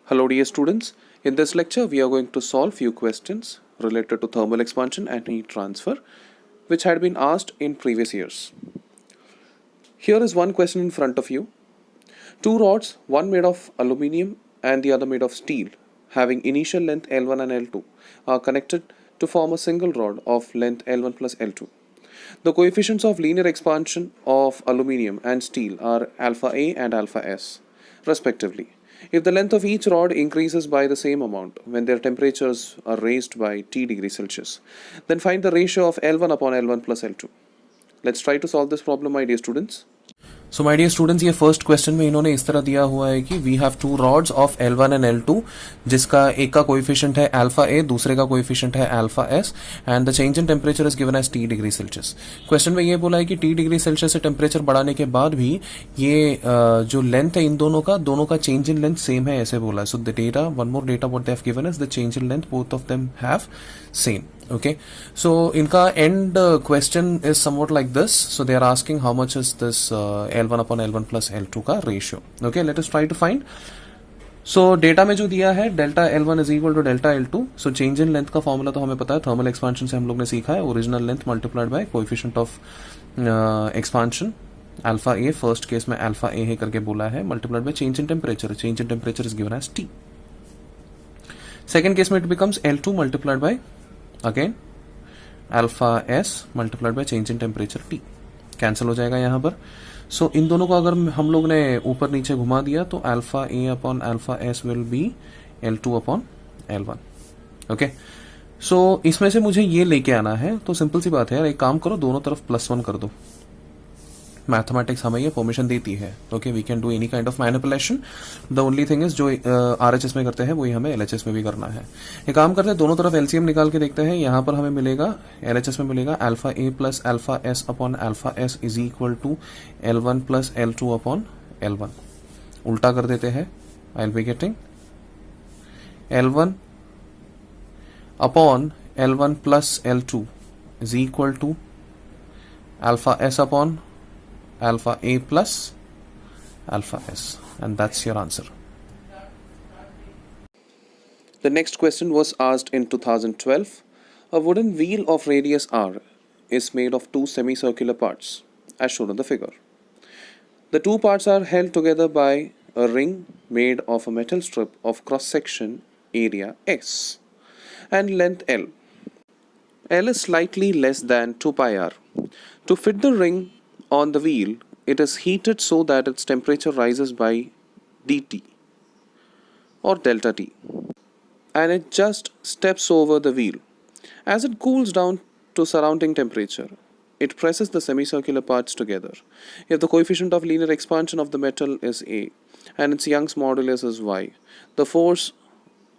Hello dear students, in this lecture we are going to solve few questions related to thermal expansion and heat transfer which had been asked in previous years. Here is one question in front of you. Two rods, one made of aluminium and the other made of steel, having initial length L1 and L2 are connected to form a single rod of length L1 plus L2. The coefficients of linear expansion of aluminium and steel are alpha A and alpha S respectively. If the length of each rod increases by the same amount when their temperatures are raised by T degrees Celsius, then find the ratio of L1 upon L1 plus L2. Let's try to solve this problem, my dear students. So my dear students, ये first question में इन्होंने इस तरह दिया हुआ है कि we have two rods of L1 and L2 जिसका एक का कोएफिशिएंट है अल्फा ए, दूसरे का कोएफिशिएंट है alpha S and the change in temperature is given as T degree Celsius. Question में ये बोला है कि T डिग्री सेल्सियस से टेम्परेचर बढ़ाने के बाद भी ये जो लेंथ है इन दोनों का चेंज इन लेंथ सेम है, ऐसे बोला है. So the data, one more data what they have given is the change in length both of them have same. Okay, so इनका end question is somewhat like this. So they are asking how much is this L1 upon L1 plus L2 का ratio. Okay, let us try to find. So data में जो दिया है delta L1 is equal to delta L2. So change in length का formula तो हमें पता है, थर्मल एक्सपांशन से हम लोग ने सीखा है, original length multiplied by coefficient of expansion alpha A, first case में अल्फा ए है करके बोला है, multiplied by change in temperature. Change in temperature is given as T. Second case में it becomes L2 multiplied by again alpha S multiplied by change in temperature T. Cancel हो जाएगा यहाँ पर. सो इन दोनों को अगर हम लोग ने ऊपर नीचे घुमा दिया तो alpha A upon alpha S will be L2 upon L1. Okay, so इसमें से मुझे ये लेके आना है. तो सिंपल सी बात है यार, एक काम करो, दोनों तरफ +1 कर दो. मैथमेटिक्स हमें ये परमिशन देती है. Okay, we can do any kind of manipulation. The only thing is जो आरएचएस में करते हैं वही हमें एलएचएस में भी करना है. एक काम करते हैं, दोनों तरफ एलसीएम निकाल के देखते हैं. यहां पर हमें मिलेगा, एलएचएस में मिलेगा alpha A plus alpha S upon alpha S is equal to L1 plus L2 upon L1. उल्टा कर देते हैं. I will be getting L1 upon L1 plus L2 is equal to alpha S upon alpha A plus alpha S, and that's your answer. The next question was asked in 2012. A wooden wheel of radius R is made of two semicircular parts as shown in the figure. The two parts are held together by a ring made of a metal strip of cross-section area S and length L. L is slightly less than 2 pi r. To fit the ring on the wheel, it is heated so that its temperature rises by dt or delta T, and it just steps over the wheel. As it cools down to surrounding temperature, it presses the semicircular parts together. If the coefficient of linear expansion of the metal is A and its Young's modulus is Y, the force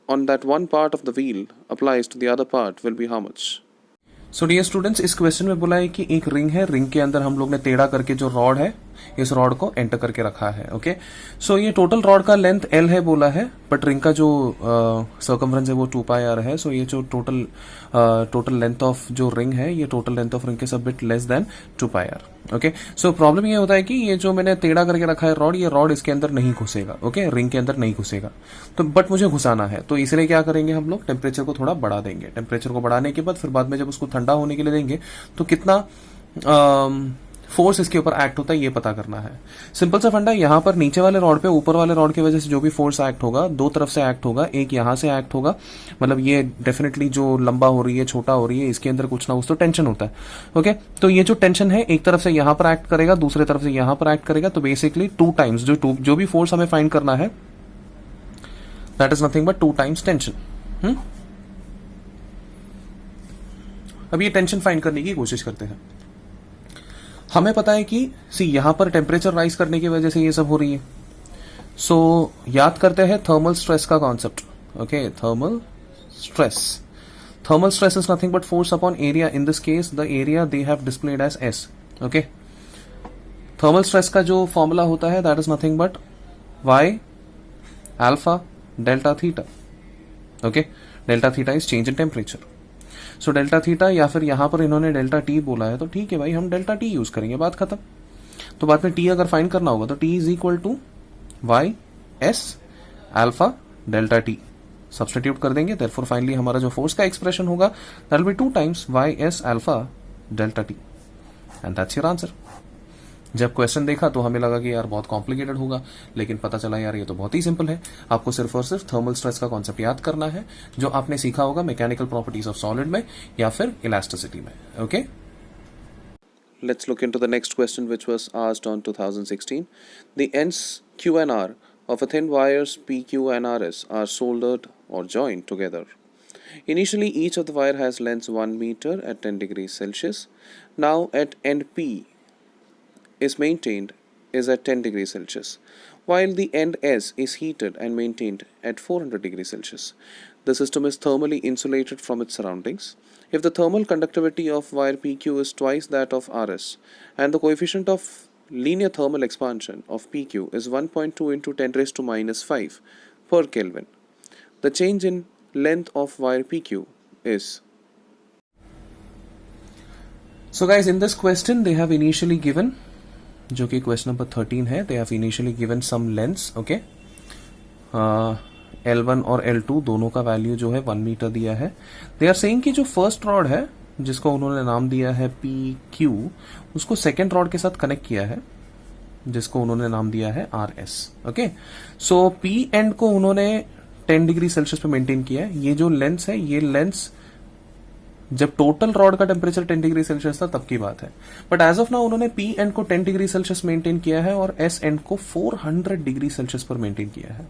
on that one part of the wheel applies to the other part will be how much? So dear students, इस question में बोला है कि एक ring है, ring के अंदर हम लोग ने टेढ़ा करके जो रॉड है, इस रॉड को एंटर करके रखा है. ओके, सो ये टोटल रॉड का लेंथ L है बोला है, बट रिंग का जो सर्कमफ्रेंस है वो 2 पाई r है. सो ये जो टोटल लेंथ ऑफ जो रिंग है, ये टोटल लेंथ ऑफ रिंग के सब बिट लेस देन 2 पाई r. ओके, सो प्रॉब्लम ये होता है कि ये जो मैंने टेढ़ा करके रखा है रॉड, ये रॉड इसके अंदर नहीं घुसेगा. ओके, रिंग के अंदर नहीं घुसेगा, तो बट मुझे घुसाना है, तो इसलिए क्या करेंगे हम लोग, टेम्परेचर को थोड़ा बढ़ा देंगे. टेम्परेचर को बढ़ाने के बाद फिर बाद में जब उसको ठंडा होने के लिए देंगे तो कितना फोर्स इसके ऊपर एक्ट होता है ये पता करना है. सिंपल सा फंडा, यहां पर नीचे वाले रॉड पे ऊपर वाले रॉड की वजह से जो भी फोर्स एक्ट होगा, दो तरफ से एक्ट होगा. एक यहां से एक्ट होगा, मतलब ये डेफिनेटली जो लंबा हो रही है, छोटा हो रही है, इसके अंदर कुछ ना कुछ तो टेंशन होता है. ओके, तो ये जो टेंशन है एक तरफ से यहां पर एक्ट करेगा, दूसरे तरफ से यहां पर एक्ट करेगा. तो बेसिकली 2 टाइम्स जो भी फोर्स हमें फाइंड करना है, that is nothing but 2 times tension. अब ये टेंशन फाइंड करने की कोशिश करते हैं. हमें पता है कि यहां पर टेम्परेचर राइज करने की वजह से ये सब हो रही है. सो याद करते हैं थर्मल स्ट्रेस का concept. Okay, thermal stress is nothing but force upon area. In this case the area they have displayed as S. Okay, thermal stress का जो फॉर्मूला होता है that is nothing but Y alpha delta theta. Okay, delta theta is change in temperature. So delta theta, या फिर यहां पर इन्होंने delta T बोला है, तो ठीक है भाई, हम डेल्टा टी यूज करेंगे, बात खत्म. तो बाद में टी अगर फाइंड करना होगा तो T is equal to Y S alpha delta T substitute कर देंगे, देयरफॉर फाइनली हमारा जो फोर्स का एक्सप्रेशन होगा that will be 2 times Y S alpha delta T, and that's your answer. जब क्वेश्चन देखा तो हमें लगा कि यार बहुत कॉम्प्लिकेटेड होगा, लेकिन पता चला यार ये तो बहुत ही सिंपल है। आपको सिर्फ और सिर्फ थर्मल स्ट्रेस का कॉन्सेप्ट याद करना है जो आपने सीखा होगा मैकेनिकल प्रॉपर्टीज ऑफ सॉलिड में या फिर इलास्टिसिटी में। Okay, Let's look into the next question, which was asked on 2016. The ends Q and R of a thin wires PQ and RS are soldered or joined together. Initially, each of the wire has length 1 meter at 10 degrees Celsius. Now, at end P is maintained is at 10 degrees Celsius, while the end S is heated and maintained at 400 degrees Celsius. The system is thermally insulated from its surroundings. If the thermal conductivity of wire PQ is twice that of RS and the coefficient of linear thermal expansion of PQ is 1.2 into 10 raised to minus 5 per Kelvin, the change in length of wire PQ is. so guys in this question they have initially given, जो कि question number 13 है, they have initially given some lengths. Okay, L1 और L2 दोनों का value जो है 1 metre दिया है। दे आर सेइंग कि जो फर्स्ट रॉड है जिसको उन्होंने नाम दिया है PQ, उसको सेकेंड रॉड के साथ कनेक्ट किया है जिसको उन्होंने नाम दिया है RS। Okay, so P and को उन्होंने 10 डिग्री सेल्सियस पे मेंटेन किया है। ये जो लेंस है, ये लेंस जब टोटल रॉड का टेम्परेचर 10 डिग्री सेल्सियस था तब की बात है, बट एज ऑफ नाउ उन्होंने पी एंड को 10 डिग्री सेल्सियस मेंटेन किया है और एस एंड को 400 डिग्री सेल्सियस पर मेंटेन किया है।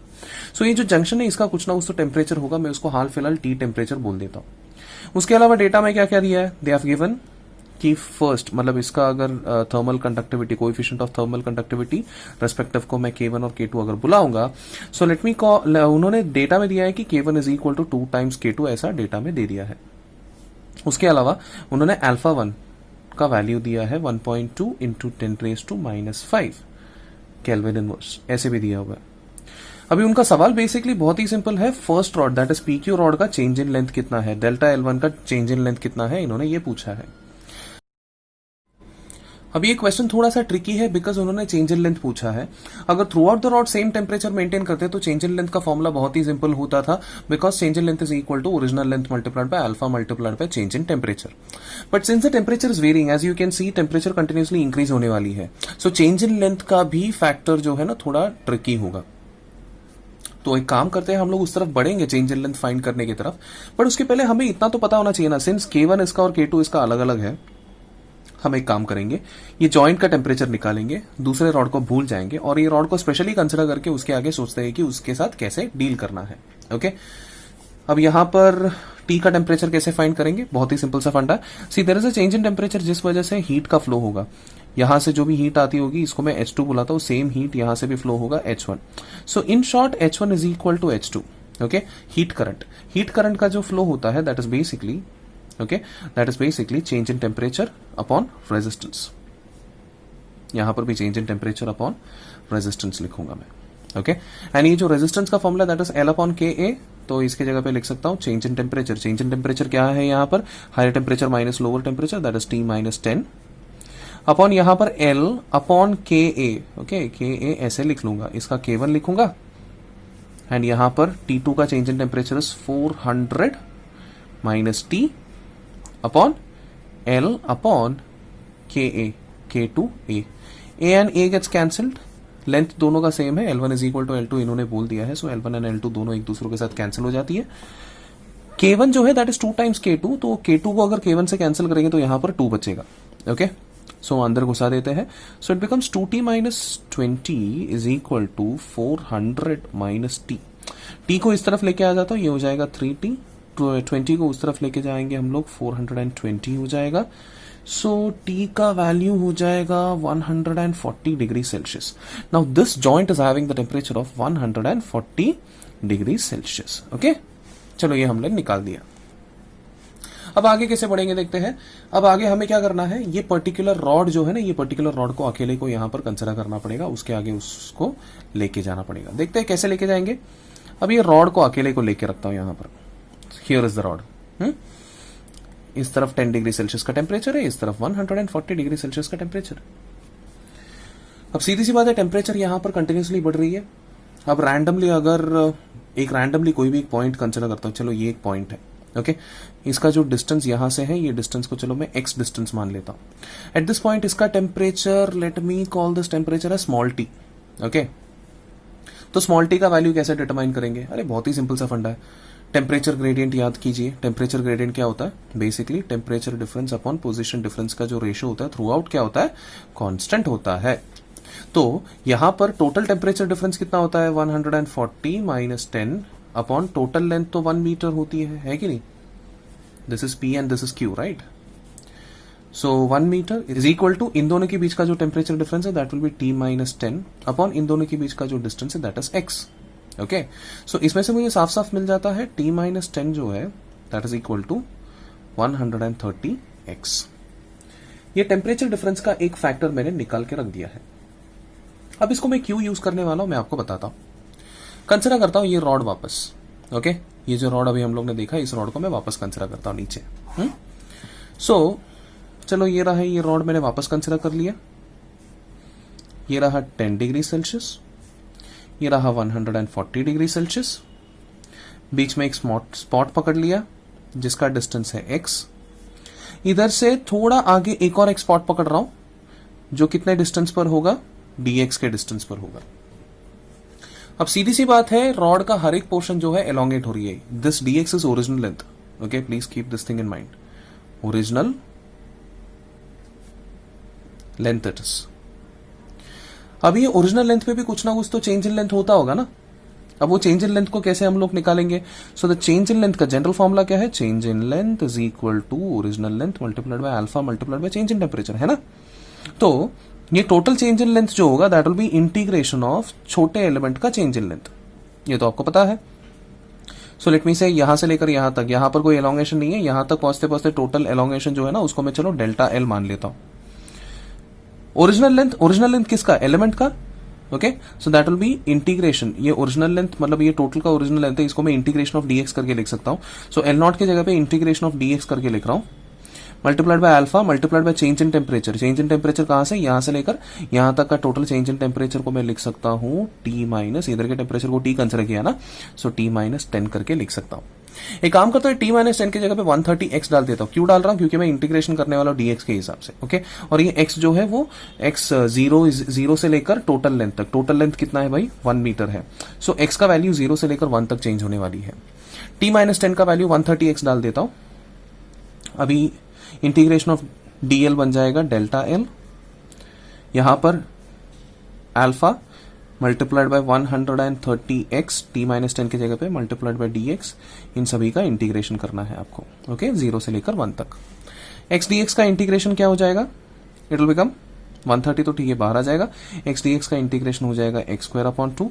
सो ये जो जंक्शन है इसका कुछ ना कुछ तो टेम्परेचर होगा, मैं उसको हाल फिलहाल टी टेम्परेचर बोल देता हूं। उसके अलावा डेटा में क्या क्या दिया है, दे हैव गिवन कि फर्स्ट मतलब इसका अगर thermal conductivity, coefficient of thermal conductivity respective को मैं K1 और K2 अगर बुलाऊंगा, सो लेट मी कॉल, उन्होंने डेटा में दिया है कि K1 is equal to 2 times K2, ऐसा डेटा में दे दिया है। उसके अलावा उन्होंने अल्फा 1 का वैल्यू दिया है 1.2 into 10 raise to minus 5 kelvin inverse, ऐसे भी दिया हुआ है। अभी उनका सवाल बेसिकली बहुत ही सिंपल है, first rod that is PQ rod का चेंज इन लेंथ कितना है, डेल्टा L1 का चेंज इन लेंथ कितना है, इन्होंने ये पूछा है। अब ये क्वेश्चन थोड़ा सा ट्रिकी है बिकॉज उन्होंने चेंज इन लेंथ पूछा है। अगर throughout the rod same temperature maintain करते तो चेंज इन लेंथ का फॉर्मुला बहुत ही सिंपल होता था, because change in length is equal to original length multiplied by alpha multiplied by change in temperature. But since the temperature is varying, as you can see temperature continuously increase होने वाली है, so change in length का भी factor जो है ना थोड़ा tricky होगा। तो एक काम करते हैं, हम लोग उस तरफ बढ़ेंगे चेंज इन लेंथ फाइंड करने की तरफ, बट उसके पहले हमें इतना तो पता होना चाहिए ना, सिंस K1 इसका और K2 इसका अलग अलग है, हम एक काम करेंगे, ये जॉइंट का टेम्परेचर निकालेंगे, दूसरे रॉड को भूल जाएंगे और ये रॉड को स्पेशली कंसिडर करके उसके आगे सोचते हैं कि उसके साथ कैसे डील करना है। ओके, अब यहां पर टी का टेम्परेचर कैसे फाइंड करेंगे, बहुत ही सिंपल सा funda. See there is a change in temperature जिस वजह से हीट का फ्लो होगा, यहां से जो भी हीट आती होगी इसको मैं H2 बुलाता हूं, सेम हीट यहां से भी फ्लो होगा H1। So in short H1 is equal to H2। Okay, heat current का जो फ्लो होता है that is basically change in temperature upon resistance. यहां पर भी change in temperature upon resistance लिखूंगा मैं। ओके, एंड ये जो रेजिस्टेंस का formula that is L upon KA, तो इसके जगह पे लिख सकता हूं change in temperature. Change in temperature क्या है यहां पर, higher temperature minus lower temperature that is T minus 10 upon यहां पर L upon KA। Okay, KA ऐसे लिख लूंगा, इसका K1 लिखूंगा एंड यहां पर T2 का change in temperature is 400 minus T upon L upon KA, K2A। A and A gets cancelled, length दोनों का सेम है, L1 is equal to L2 इन्होंने बोल दिया है, सो L1 एंड L2 दोनों एक दूसरे के साथ कैंसिल हो जाती है। K1 जो है दैट इज 2 टाइम्स K2, तो K2 को अगर K1 से कैंसिल करेंगे तो यहां पर 2 बचेगा। ओके, सो अंदर घुसा देते हैं, so it becomes 2T minus 20 is equal to 400 minus T। T को इस तरफ लेके आ जाता हूं, ये हो जाएगा 3T, 20 को उस तरफ लेके जाएंगे हम लोग, 420 हो जाएगा। सो T का वैल्यू हो जाएगा 140 degree Celsius. Now this joint is having the temperature of 140 degree Celsius. Okay, चलो ये हमने निकाल दिया। अब आगे कैसे बढ़ेंगे देखते हैं। अब आगे हमें क्या करना है, ये पर्टिकुलर रॉड जो है ना, ये पर्टिकुलर रॉड को अकेले को यहां पर कंसिडर करना पड़ेगा, उसके आगे उसको लेके जाना पड़ेगा। देखते हैं कैसे लेके जाएंगे। अब ये रॉड को अकेले को लेके रखता हूं यहां पर, हियर इज द रॉड। इस तरफ 10 डिग्री सेल्सियस का टेम्परेचर है, इस तरफ 140 डिग्री सेल्सियस का टेम्परेचर। अब सीधी सी बात है, टेम्परेचर यहां पर कंटिन्यूसली बढ़ रही है। अब रैंडमली अगर एक रैंडमली कोई भी एक पॉइंट कंसिडर करता हूं, चलो ये एक पॉइंट है, ओके इसका जो डिस्टेंस यहां से है, ये डिस्टेंस को चलो मैं x डिस्टेंस मान लेता हूं। एट दिस पॉइंट इसका temperature, let me call this temperature है स्मॉल टी, ओके तो स्मॉल टी का वैल्यू कैसे डिटरमाइन करेंगे? अरे बहुत ही सिंपल सा फंडा है, टेम्परेचर ग्रेडियंट याद कीजिए। टेम्परेचर ग्रेडियंट क्या होता है? Basically temperature difference upon position difference का जो रेशियो होता है थ्रू आउट क्या होता है? कांस्टेंट होता है। तो यहां पर टोटल टेम्परेचर डिफरेंस कितना होता है? 140 माइनस 10 अपॉन टोटल लेंथ तो 1 मीटर होती है कि नहीं? This is P and this is Q, right? So 1 metre is equal to इन दोनों के बीच का जो टेम्परेचर डिफरेंस है that will be T minus 10 upon इन दोनों के बीच का जो डिस्टेंस है that is x, okay so इसमें से मुझे साफ साफ मिल जाता है T माइनस 10 जो है that is equal to 130x। ये टेम्परेचर डिफरेंस का एक फैक्टर मैंने निकाल के रख दिया है। अब इसको मैं क्यों यूज करने वाला हूं मैं आपको बताता हूं। कंसिडर करता हूं ये रॉड वापस, ओके ये जो रॉड अभी हम लोग ने देखा इस रॉड को मैं वापस कंसिडर करता हूं नीचे। सो चलो ये रहा, ये रॉड मैंने वापस कंसिडर कर लिया, ये रहा 10 डिग्री सेल्सियस, ये रहा 140 डिग्री सेल्सियस, बीच में एक स्पॉट पकड़ लिया जिसका डिस्टेंस है x। इधर से थोड़ा आगे एक और एक स्पॉट पकड़ रहा हूं जो कितने डिस्टेंस पर होगा? dx के डिस्टेंस पर होगा। अब सीधी सी बात है, रॉड का हर एक पोर्शन जो है एलोंगेट हो रही है। This dx is original length, okay please keep this thing in mind, original length it is. अब ये ओरिजिनल लेंथ पे भी कुछ ना कुछ तो चेंज इन लेंथ होता होगा ना। अब वो चेंज इन लेंथ को कैसे हम लोग निकालेंगे? So the change in length का जनरल फॉर्मूला क्या है? Change in length is equal to original length multiplied by alpha multiplied by change in temperature, है ना। तो ये टोटल चेंज इन लेंथ जो होगा that will B integration of छोटे एलिमेंट का चेंज इन लेंथ, ये तो आपको पता है। सो लेट मी से यहां से लेकर यहां तक, यहां पर कोई एलोंगेशन नहीं है, यहां तक पहुंचते पहुंचते टोटल एलोंगेशन जो है ना उसको मैं चलो डेल्टा एल मान लेता हूं। ओरिजिनल लेंथ किसका? एलिमेंट का, okay so that will B integration. ये ओरिजिनल लेंथ मतलब ये टोटल का ओरिजिनल लेंथ है, इसको मैं इंटीग्रेशन ऑफ dx करके लिख सकता हूं। सो एल नॉट की जगह पे इंटीग्रेशन ऑफ dx करके लिख रहा हूं, multiplied by alpha multiplied by change in temperature. Change in temperature कहां से? यहां से लेकर यहां तक का टोटल चेंज इन टेम्परेचर को मैं लिख सकता हूं T माइनस, इधर के टेम्परेचर को T कंसिडर किया ना, सो T माइनस 10 करके लिख सकता हूं। एक काम करता हूं, T माइनस 10 की जगह पे 130x डाल देता हूं। क्यों डाल रहा हूं? क्योंकि मैं इंटीग्रेशन करने वाला हूं dx के हिसाब से, ओके और ये x जो है वो x जीरो से लेकर टोटल लेंथ तक, टोटल लेंथ कितना है भाई? 1 मीटर है। सो x का वैल्यू 0 से लेकर 1 तक चेंज होने वाली है। T माइनस 10 का वैल्यू 130x डाल देता हूं। अभी इंटीग्रेशन ऑफ dl बन जाएगा डेल्टा एल, यहां पर alpha multiplied bye 130x T minus 10 की जगह पे मल्टीप्लाइड बाय dx, इन सभी का इंटीग्रेशन करना है आपको, ओके 0 से लेकर 1 तक। x dx का इंटीग्रेशन क्या हो जाएगा? इट विल बिकम 130 तो ठीक है बाहर आ जाएगा, x dx का इंटीग्रेशन हो जाएगा x²/2,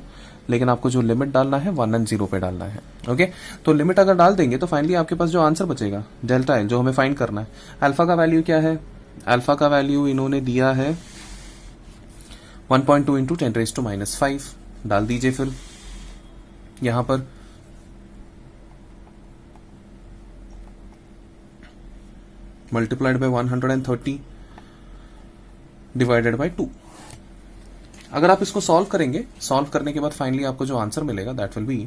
लेकिन आपको जो लिमिट डालना है 1 एंड 0 पे डालना है, ओके तो लिमिट अगर डाल देंगे तो फाइनली आपके पास जो आंसर बचेगा डेल्टा एल, जो हमें फाइंड करना है। अल्फा का वैल्यू क्या है? अल्फा का वैल्यू इन्होंने दिया है 1.2 इंटू 10⁻⁵ डाल दीजिए फिर यहां पर, मल्टीप्लाइड बाय 130 डिवाइडेड बाय 2। अगर आप इसको सॉल्व करेंगे, सॉल्व करने के बाद फाइनली आपको जो आंसर मिलेगा दैट विल बी,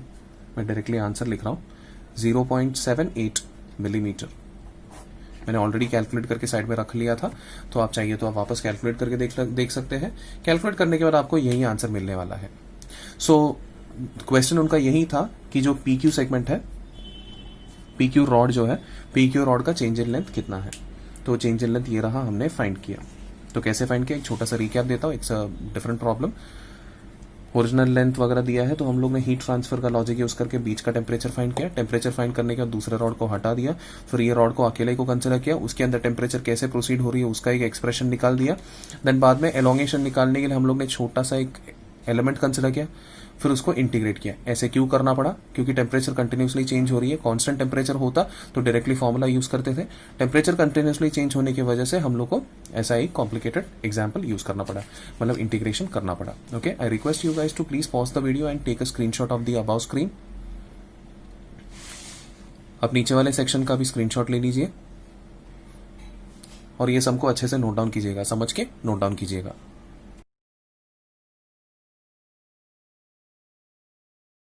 मैं डायरेक्टली आंसर लिख रहा हूं 0.78 मिलीमीटर। मैंने ऑलरेडी कैलकुलेट करके साइड में रख लिया था, तो आप चाहिए तो आप वापस कैलकुलेट करके देख सकते हैं। कैलकुलेट करने के बाद आपको यही आंसर मिलने वाला है। सो क्वेश्चन उनका यही था कि जो PQ सेगमेंट है, PQ रॉड जो है, PQ रॉड का चेंज इन लेंथ कितना है? तो चेंज इन लेंथ ये रहा, हमने फाइंड किया। तो कैसे फाइंड किया? एक छोटा सा रिकैप देता हूं, it's a different problem. Original length वगैरह दिया है तो हम लोग ने हीट ट्रांसफर का लॉजिक यूज करके बीच का टेम्परेचर फाइंड किया। टेम्परेचर फाइंड करने के बाद दूसरे रॉड को हटा दिया, फिर ये रॉड को अकेले को कंसिडर किया, उसके अंदर टेम्परेचर कैसे प्रोसीड हो रही है उसका एक एक्सप्रेशन निकाल दिया। देन बाद में एलोंगेशन निकालने के लिए हम लोग ने छोटा सा एक एलिमेंट कंसिडर किया, फिर उसको इंटीग्रेट किया। ऐसे क्यों करना पड़ा? क्योंकि टेम्परेचर कंटिन्यूसली चेंज हो रही है। कांस्टेंट टेम्परेचर होता तो डायरेक्टली फॉर्मूला यूज करते थे, टेम्परेचर कंटिन्यूसली चेंज होने की वजह से हम लोग को ऐसा एक कॉम्प्लिकेटेड एग्जाम्पल यूज करना पड़ा, मतलब इंटीग्रेशन करना पड़ा। Okay, I request you guys to please pause the video and take a screenshot of the above screen. अब नीचे वाले सेक्शन का भी स्क्रीनशॉट ले लीजिए और ये सबको अच्छे से नोट डाउन कीजिएगा, समझ के नोट डाउन कीजिएगा।